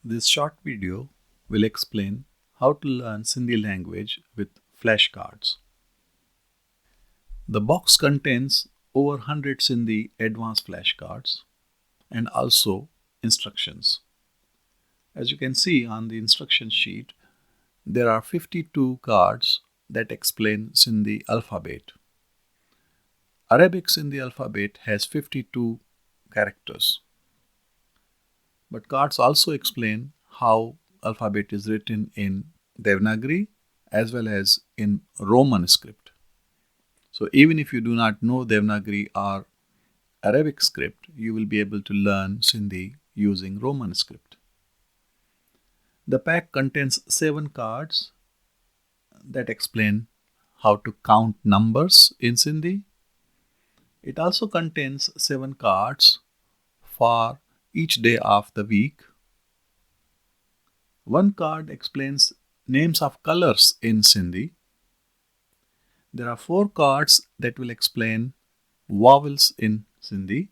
This short video will explain how to learn Sindhi language with flashcards. The box contains over 100 Sindhi advanced flashcards and also instructions. As you can see on the instruction sheet, there are 52 cards that explain Sindhi alphabet. Arabic Sindhi alphabet has 52 characters. But cards also explain how alphabet is written in Devanagari as well as in Roman script. So even if you do not know Devanagari or Arabic script, you will be able to learn Sindhi using Roman script. The pack contains 7 cards that explain how to count numbers in Sindhi. It also contains 7 cards for each day of the week. One card explains names of colors in Sindhi. There are 4 cards that will explain vowels in Sindhi.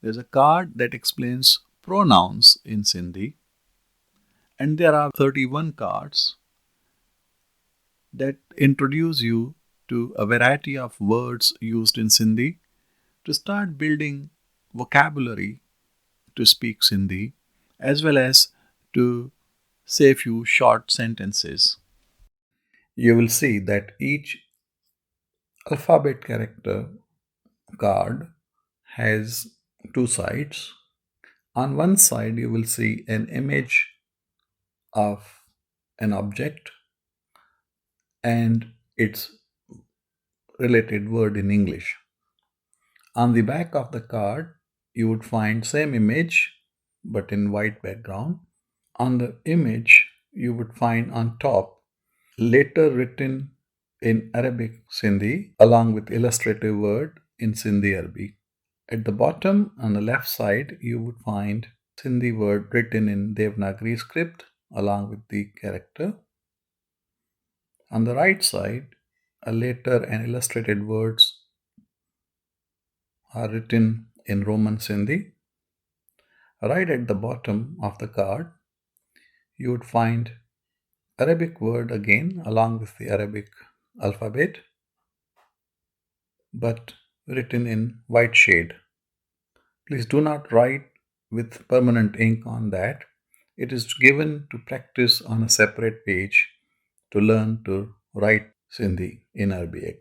There's a card that explains pronouns in Sindhi. And there are 31 cards that introduce you to a variety of words used in Sindhi to start building vocabulary to speak Sindhi as well as to say few short sentences. You will see that each alphabet character card has 2 sides. On one side, you will see an image of an object and its related word in English. On the back of the card, you would find same image but in white background. On the image, you would find on top letter written in Arabic Sindhi along with illustrative word in Sindhi Arabic. At the bottom on the left side, you would find Sindhi word written in Devanagari script along with the character. On the right side, a letter and illustrated words are written in Roman Sindhi. Right at the bottom of the card, you would find Arabic word again along with the Arabic alphabet, but written in white shade. Please do not write with permanent ink on that. It is given to practice on a separate page to learn to write Sindhi in Arabic.